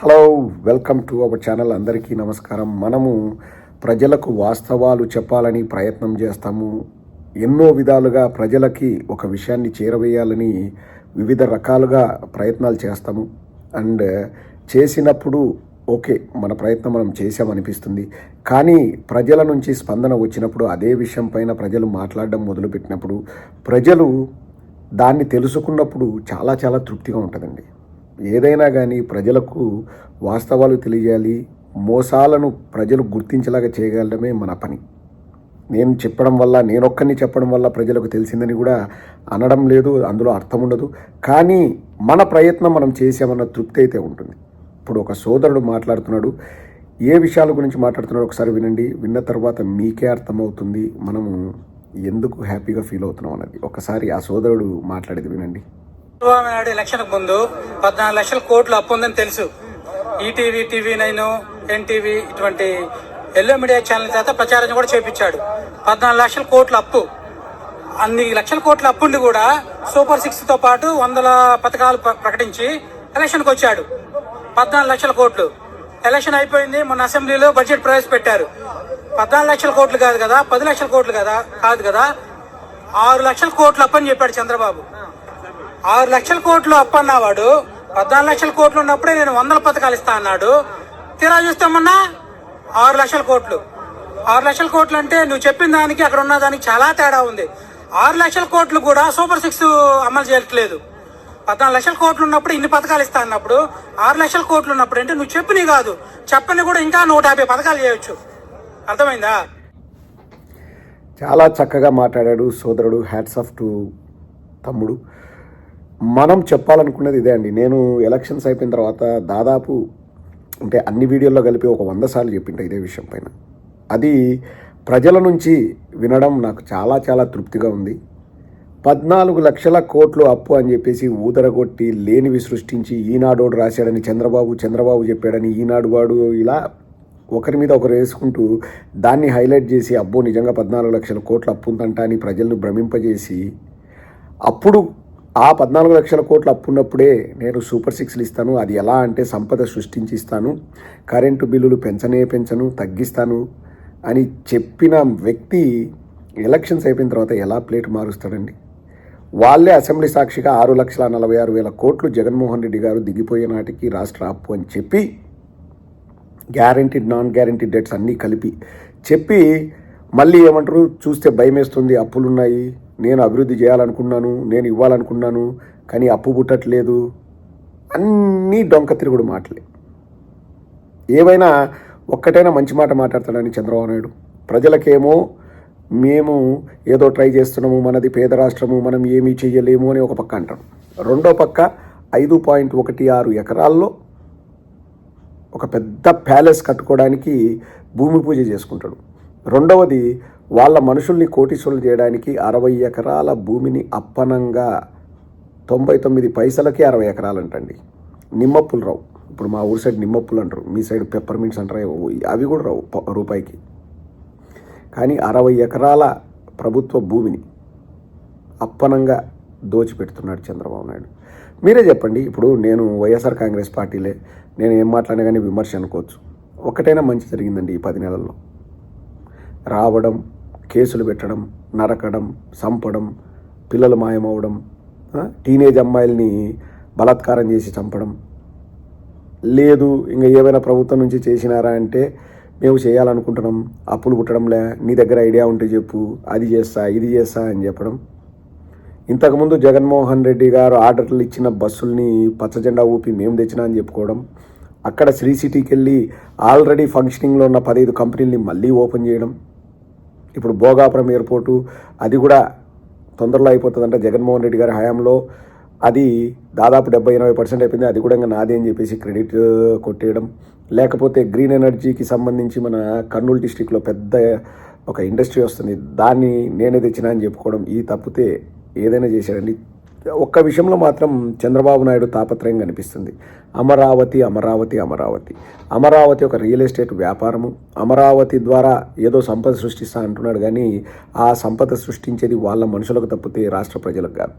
Hello, welcome to our channel. అందరికీ నమస్కారం. మనము ప్రజలకు వాస్తవాలు చెప్పాలని ప్రయత్నం చేస్తాము. ఎన్నో విధాలుగా ప్రజలకి ఒక విషయాన్ని చేరవేయాలని వివిధ రకాలుగా ప్రయత్నాలు చేస్తాము. అండ్ చేసినప్పుడు ఓకే, మన ప్రయత్నం మనం చేసామనిపిస్తుంది. కానీ ప్రజల నుంచి స్పందన వచ్చినప్పుడు, అదే విషయం పైన ప్రజలు మాట్లాడడం మొదలుపెట్టినప్పుడు, ప్రజలు దాన్ని తెలుసుకున్నప్పుడు చాలా చాలా తృప్తిగా ఉంటుందండి. ఏదైనా కానీ ప్రజలకు వాస్తవాలు తెలియజేయాలి, మోసాలను ప్రజలు గుర్తించేలాగా చేయగలడమే మన పని. నేను చెప్పడం వల్ల, నేనొక్కరిని చెప్పడం వల్ల ప్రజలకు తెలిసిందని కూడా అనడం లేదు, అందులో అర్థం ఉండదు. కానీ మన ప్రయత్నం మనం చేసామన్న తృప్తి అయితే ఉంటుంది. ఇప్పుడు ఒక సోదరుడు మాట్లాడుతున్నాడు. ఏ విషయాల గురించి మాట్లాడుతున్నాడు ఒకసారి వినండి. విన్న తర్వాత మీకే అర్థమవుతుంది మనము ఎందుకు హ్యాపీగా ఫీల్ అవుతున్నాం అన్నది. ఒకసారి ఆ సోదరుడు మాట్లాడేది వినండి. చంద్రబాబు నాయుడు ఎలక్షన్ ముందు 14 లక్షల కోట్లు అప్పు ఉందని తెలుసు. ఈటీవీ, TV9, ఎన్టీవీ ఇటువంటి ఎల్లో మీడియా ఛానల్ చేత ప్రచారం కూడా చేపించాడు. 14 లక్షల కోట్ల అప్పు, అన్ని లక్షల కోట్ల అప్పుండి కూడా సూపర్ 6 తో పాటు 100 పథకాలు ప్రకటించి ఎలక్షన్కి వచ్చాడు. 14 లక్షల కోట్లు. ఎలక్షన్ అయిపోయింది, మొన్న అసెంబ్లీలో బడ్జెట్ ప్రవేశపెట్టారు. 14 లక్షల కోట్లు కాదు కదా, 10 లక్షల కోట్లు కాదు కదా, 6 లక్షల కోట్లు అప్పని చెప్పాడు చంద్రబాబు. 6 లక్షల కోట్లు అప్పన్నవాడు 14 లక్షల కోట్లు ఉన్నప్పుడే నేను 100 పథకాలు ఇస్తా అన్నాడు. తీరా చూస్తామన్నా 6 లక్షల కోట్లు. 6 లక్షల కోట్లు అంటే నువ్వు చెప్పిన దానికి అక్కడ ఉన్న దానికి చాలా తేడా ఉంది. 6 లక్షల కోట్లు కూడా సూపర్ 6 అమలు చేయట్లేదు. 14 లక్షల కోట్లు ఉన్నప్పుడు ఇన్ని పథకాలు ఇస్తా అన్నప్పుడు 6 లక్షల కోట్లు ఉన్నప్పుడు అంటే నువ్వు చెప్పినవి కాదు, చెప్పని కూడా ఇంకా 150 పథకాలు చేయొచ్చు. అర్థమైందా? చాలా చక్కగా మాట్లాడాడు సోదరుడు. హ్యాట్స్ ఆఫ్ టు తమ్ముడు. మనం చెప్పాలనుకున్నది ఇదే అండి. నేను ఎలక్షన్స్ అయిపోయిన తర్వాత దాదాపు అంటే అన్ని వీడియోల్లో కలిపి ఒక 100 సార్లు చెప్పింటా ఇదే విషయం పైన. అది ప్రజల నుంచి వినడం నాకు చాలా చాలా తృప్తిగా ఉంది. 14 లక్షల కోట్లు అప్పు అని చెప్పేసి ఊదరగొట్టి లేనివి సృష్టించి ఈనాడోడు రాశాడని చంద్రబాబు చెప్పాడని ఈనాడు వాడు ఇలా ఒకరి మీద ఒకరు వేసుకుంటూ దాన్ని హైలైట్ చేసి అబ్బో నిజంగా 14 లక్షల కోట్ల అప్పు ఉందంట అని ప్రజలను భ్రమింపజేసి, అప్పుడు ఆ 14 లక్షల కోట్ల అప్పు ఉన్నప్పుడే నేను సూపర్ 6లు ఇస్తాను, అది ఎలా అంటే సంపద సృష్టించి ఇస్తాను, కరెంటు బిల్లులు పెంచను తగ్గిస్తాను అని చెప్పిన వ్యక్తి ఎలక్షన్స్ అయిపోయిన తర్వాత ఎలా ప్లేట్ మారుస్తాడండి? వాళ్ళే అసెంబ్లీ సాక్షిగా 6,46,000 కోట్లు జగన్మోహన్ రెడ్డి గారు దిగిపోయే నాటికి రాష్ట్ర అప్పు అని చెప్పి గ్యారంటీడ్, నాన్ గ్యారంటీడ్ డెట్స్ అన్నీ కలిపి చెప్పి మళ్ళీ ఏమంటారు, చూస్తే భయం వేస్తుంది, అప్పులున్నాయి, నేను అభివృద్ధి చేయాలనుకున్నాను, నేను ఇవ్వాలనుకున్నాను, కానీ అప్పు పుట్టట్లేదు, అన్నీ డొంక తిరుగుడు మాటలే. ఏవైనా ఒక్కటైనా మంచి మాట మాట్లాడతాడని చంద్రబాబు నాయుడు. ప్రజలకేమో మేము ఏదో ట్రై చేస్తున్నాము, మనది పేద రాష్ట్రము, మనం ఏమీ చెయ్యలేము అని ఒక పక్క అంటారు. రెండో పక్క 5.16 ఎకరాల్లో ఒక పెద్ద ప్యాలెస్ కట్టుకోవడానికి భూమి పూజ చేసుకుంటాడు. రెండవది వాళ్ళ మనుషుల్ని కోటీశ్వరులు చేయడానికి 60 ఎకరాల భూమిని అప్పనంగా 99 పైసలకి 60 ఎకరాలు అంటండి. నిమ్మప్పులు రావు. ఇప్పుడు మా ఊరి సైడ్ నిమ్మప్పులు అంటారు, మీ సైడ్ పెప్పర్మింట్స్ అంటారు, అవి కూడా రావు రూపాయికి. కానీ 60 ఎకరాల ప్రభుత్వ భూమిని అప్పనంగా దోచిపెడుతున్నాడు చంద్రబాబు నాయుడు. మీరే చెప్పండి. ఇప్పుడు నేను వైఎస్ఆర్ కాంగ్రెస్ పార్టీలే, నేను ఏం మాట్లాడినా కానీ విమర్శ అనుకోవచ్చు. ఒకటైనా మంచి జరిగిందండి ఈ 10 నెలల్లో? రావడం, కేసులు పెట్టడం, నరకడం, చంపడం, పిల్లలు మాయమవడం, టీనేజ్ అమ్మాయిల్ని బలాత్కారం చేసి చంపడం లేదు. ఇంకా ఏమైనా ప్రభుత్వం నుంచి చేసినారా అంటే మేము చేయాలనుకుంటున్నాం, అప్పులు పుట్టడంలే, నీ దగ్గర ఐడియా ఉంటే చెప్పు, అది చేస్తా ఇది చేస్తా అని చెప్పడం. ఇంతకుముందు జగన్మోహన్ రెడ్డి గారు ఆర్డర్లు ఇచ్చిన బస్సుల్ని పచ్చజెండా ఊపి మేము తెచ్చినా అని చెప్పుకోవడం. అక్కడ శ్రీ సిటీకి వెళ్ళి ఆల్రెడీ ఫంక్షనింగ్లో ఉన్న 15 కంపెనీలని మళ్ళీ ఓపెన్ చేయడం. ఇప్పుడు భోగాపురం ఎయిర్పోర్టు అది కూడా తొందరలో అయిపోతుందంట జగన్మోహన్ రెడ్డి గారి హయాంలో. అది దాదాపు 70-80% అయిపోయింది. అది కూడా ఇంకా నాది అని చెప్పేసి క్రెడిట్ కొట్టేయడం. లేకపోతే గ్రీన్ ఎనర్జీకి సంబంధించి మన కర్నూలు డిస్టిక్లో పెద్ద ఒక ఇండస్ట్రీ వస్తుంది, దాన్ని నేనే తెచ్చినా అని చెప్పుకోవడం. ఈ తప్పితే ఏదైనా చేశాడండి. ఒక్క విషయంలో మాత్రం చంద్రబాబు నాయుడు తాపత్రయం కనిపిస్తుంది. అమరావతి అమరావతి అమరావతి అమరావతి ఒక రియల్ ఎస్టేట్ వ్యాపారము. అమరావతి ద్వారా ఏదో సంపద సృష్టిస్తా అంటున్నాడు, కానీ ఆ సంపద సృష్టించేది వాళ్ళ మనుషులకు తప్పితే రాష్ట్ర ప్రజలకు కాదు.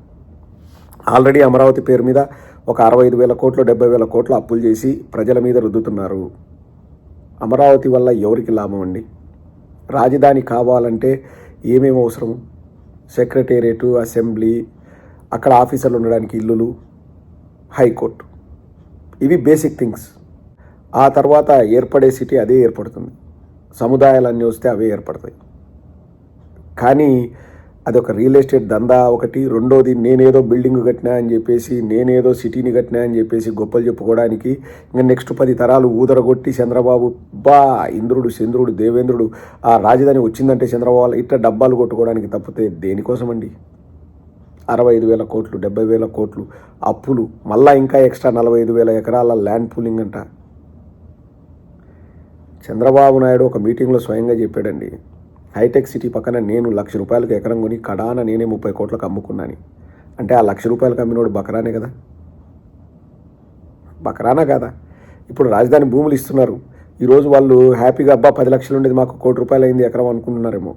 ఆల్రెడీ అమరావతి పేరు మీద ఒక 65,000 కోట్లు 70,000 కోట్ల అప్పులు చేసి ప్రజల మీద రుద్దుతున్నారు. అమరావతి వల్ల ఎవరికి లాభం అండి? రాజధాని కావాలంటే ఏమేమి అవసరం? సెక్రటేరియట్, అసెంబ్లీ, అక్కడ ఆఫీసర్లు ఉండడానికి ఇల్లులు, హైకోర్టు, ఇవి బేసిక్ థింగ్స్. ఆ తర్వాత ఏర్పడే సిటీ అదే ఏర్పడుతుంది, సముదాయాలన్నీ వస్తే అవే ఏర్పడతాయి. కానీ అదొక రియల్ ఎస్టేట్ దందా ఒకటి. రెండోది, నేనేదో బిల్డింగ్ కట్టినా అని చెప్పేసి, నేనేదో సిటీని కట్టినా అని చెప్పేసి గొప్పలు చెప్పుకోవడానికి ఇంకా నెక్స్ట్ 10 తరాలు ఊదరగొట్టి చంద్రబాబు ఇంద్రుడు చంద్రుడు దేవేంద్రుడు ఆ రాజధాని వచ్చిందంటే చంద్రబాబు ఇట్లా డబ్బాలు కొట్టుకోవడానికి తప్పితే దేనికోసం అండి? 65,000 కోట్లు 70,000 కోట్లు అప్పులు, మళ్ళా ఇంకా ఎక్స్ట్రా 45,000 ఎకరాల ల్యాండ్ పూలింగ్ అంట. చంద్రబాబు నాయుడు ఒక మీటింగ్లో స్వయంగా చెప్పాడండి, హైటెక్ సిటీ పక్కన నేను ₹1,00,000 ఎకరం కొని కడాన నేనే 30 కోట్లకు అమ్ముకున్నాను. అంటే ఆ ₹1,00,000 అమ్మినోడు బకరానే కదా? బకరానా కాదా? ఇప్పుడు రాజధాని భూములు ఇస్తున్నారు. ఈరోజు వాళ్ళు హ్యాపీగా 10 లక్షలు ఉండేది మాకు ₹1,00,00,000 అయింది ఎకరం అనుకుంటున్నారేమో.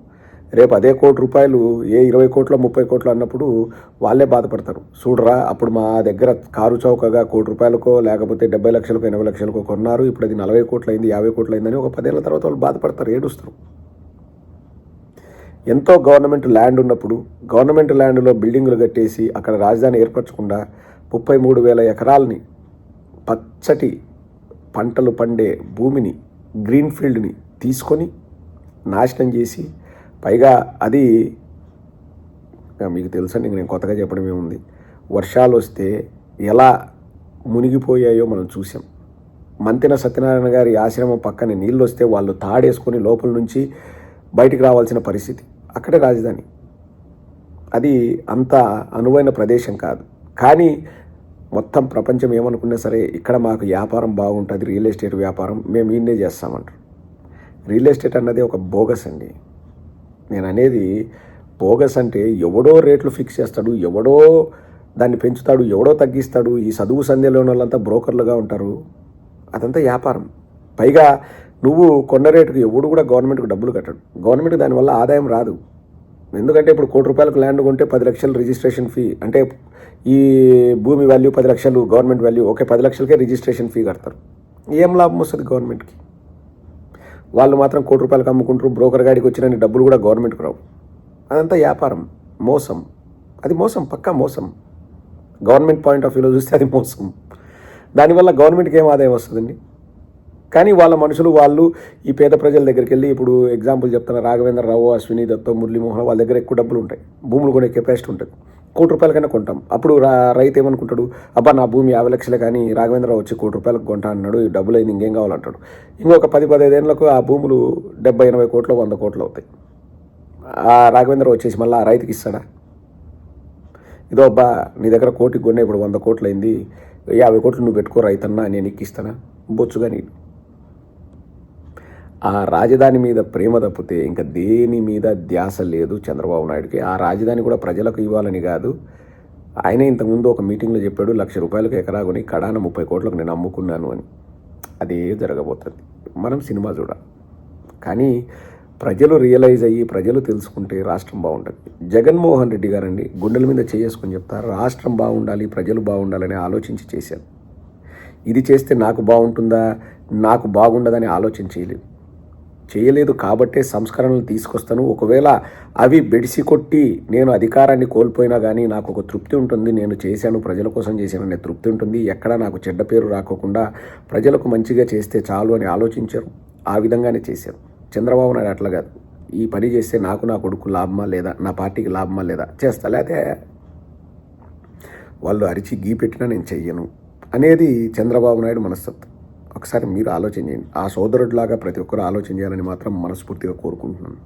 రేపు అదే ₹1,00,00,000 ఏ 20 కోట్లు 30 కోట్లు అన్నప్పుడు వాళ్ళే బాధపడతారు. చూడరా, అప్పుడు మా దగ్గర కారు చౌకగా ₹1,00,00,000కో లేకపోతే 70 లక్షలకో 80 లక్షలకో కొన్నారు, ఇప్పుడు అది 40 కోట్లు అయింది 50 కోట్లు అయిందని ఒక 10 ఏళ్ళ తర్వాత వాళ్ళు బాధపడతారు, ఏడుస్తారు. ఎంతో గవర్నమెంట్ ల్యాండ్ ఉన్నప్పుడు గవర్నమెంట్ ల్యాండ్లో బిల్డింగులు కట్టేసి అక్కడ రాజధాని ఏర్పరచకుండా 33,000 ఎకరాలని పచ్చటి పంటలు పండే భూమిని, గ్రీన్ ఫీల్డ్ని తీసుకొని నాశనం చేసి, పైగా అది మీకు తెలుసండి, నేను కొత్తగా చెప్పడం ఏముంది, వర్షాలు వస్తే ఎలా మునిగిపోయాయో మనం చూసాం. మంతెన సత్యనారాయణ గారి ఆశ్రమం పక్కన నీళ్ళు వస్తే వాళ్ళు తాడేసుకొని లోపల నుంచి బయటికి రావాల్సిన పరిస్థితి. అక్కడే రాజధాని. అది అంత అనువైన ప్రదేశం కాదు. కానీ మొత్తం ప్రపంచం ఏమనుకున్నా సరే ఇక్కడ మాకు వ్యాపారం బాగుంటుంది, రియల్ ఎస్టేట్ వ్యాపారం, మేము ఈయనే చేస్తామంటారు. రియల్ ఎస్టేట్ అన్నది ఒక బోగస్ అండి. నేను అనేది బోగస్ అంటే ఎవడో రేట్లు ఫిక్స్ చేస్తాడు, ఎవడో దాన్ని పెంచుతాడు, ఎవడో తగ్గిస్తాడు. ఈ చదువు సంధ్యలో ఉన్న వాళ్ళంతా బ్రోకర్లుగా ఉంటారు. అదంతా వ్యాపారం. పైగా నువ్వు కొన్న రేటుకు ఎవడు కూడా గవర్నమెంట్కి డబ్బులు కట్టడు. గవర్నమెంట్కి దానివల్ల ఆదాయం రాదు. ఎందుకంటే ఇప్పుడు ₹1,00,00,000 ల్యాండ్ కొంటే 10 లక్షలు రిజిస్ట్రేషన్ ఫీ, అంటే ఈ భూమి వాల్యూ 10 లక్షలు, గవర్నమెంట్ వాల్యూ 10 లక్షలకే రిజిస్ట్రేషన్ ఫీ కడతారు. ఏం లాభం వస్తుంది గవర్నమెంట్కి? వాళ్ళు మాత్రం ₹1,00,00,000 అమ్ముకుంటారు. బ్రోకర్ గాడికి వచ్చిన డబ్బులు కూడా గవర్నమెంట్కి రావు. అదంతా వ్యాపారం, మోసం. అది మోసం, పక్కా మోసం. గవర్నమెంట్ పాయింట్ ఆఫ్ వ్యూలో చూస్తే అది మోసం. దానివల్ల గవర్నమెంట్కి ఏం ఆదాయం వస్తుందండి? కానీ వాళ్ళ మనుషులు వాళ్ళు ఈ పేద ప్రజల దగ్గరికి వెళ్ళి, ఇప్పుడు ఎగ్జాంపుల్ చెప్తున్నా, రాఘవేంద్రరావు, అశ్విని దత్తో, మురళీమోహన్, వాళ్ళ దగ్గర ఎక్కువ డబ్బులు ఉంటాయి, భూములు కొనే కెపాసిటీ ఉంటుంది. ₹1,00,00,000 కన్నా కొంటాం. అప్పుడు రైతు ఏమనుకుంటాడు, అబ్బా నా భూమి 50 లక్షలే కానీ రాఘవేంద్రరావు వచ్చి ₹1,00,00,000 కొంటా అన్నాడు, ఈ డబ్బులు అయింది, ఇంకేం కావాలంటాడు. ఇంకొక 10-15 ఏళ్ళకు ఆ భూములు 70-80 కోట్లు 100 కోట్లు అవుతాయి. ఆ రాఘవేంద్రరావు వచ్చేసి మళ్ళీ ఆ రైతుకి ఇస్తాడా? ఇదో అబ్బా నీ దగ్గర 1 కోటికి కొన్నా, ఇప్పుడు 100 కోట్లు అయింది, 50 కోట్లు నువ్వు పెట్టుకో రైతన్నా, నేను ఎక్కిస్తానా? బొచ్చుగా నీడు. ఆ రాజధాని మీద ప్రేమ తప్పితే ఇంకా దేని మీద ధ్యాస లేదు చంద్రబాబు నాయుడుకి. ఆ రాజధాని కూడా ప్రజలకు ఇవ్వాలని కాదు. ఆయన ఇంతకుముందు ఒక మీటింగ్లో చెప్పాడు, ₹1,00,000 ఎకరా కొని కడాన 30 కోట్లకు నేను అమ్ముకున్నాను అని. అదే జరగబోతుంది. మనం సినిమా చూడాలి. కానీ ప్రజలు రియలైజ్ అయ్యి ప్రజలు తెలుసుకుంటే రాష్ట్రం బాగుంటుంది. జగన్మోహన్ రెడ్డి గారండి గుండెల మీద చేసుకొని చెప్తారు, రాష్ట్రం బాగుండాలి, ప్రజలు బాగుండాలని ఆలోచించి చేశారు. ఇది చేస్తే నాకు బాగుంటుందా, నాకు బాగుండదని ఆలోచన చేయలేదు కాబట్టే సంస్కరణలు తీసుకొస్తాను. ఒకవేళ అవి బెడిసి కొట్టి నేను అధికారాన్ని కోల్పోయినా కానీ నాకు ఒక తృప్తి ఉంటుంది, నేను చేశాను, ప్రజల కోసం చేశాను అనే తృప్తి ఉంటుంది. ఎక్కడ నాకు చెడ్డ పేరు రాకోకుండా ప్రజలకు మంచిగా చేస్తే చాలు అని ఆలోచించారు. ఆ విధంగానే చేశారు. చంద్రబాబు నాయుడు అట్లా కాదు, ఈ పని చేస్తే నాకు నా కొడుకు లాభమా లేదా, నా పార్టీకి లాభమా లేదా చేస్తా, లేకపోతే వాళ్ళు అరిచి గీ పెట్టినా నేను చెయ్యను అనేది చంద్రబాబు నాయుడు మనస్తత్వం. ఒకసారి మీరు ఆలోచన చేయండి. ఆ సోదరుడిలాగా ప్రతి ఒక్కరూ ఆలోచన చేయాలని మాత్రం మనస్ఫూర్తిగా కోరుకుంటున్నాను.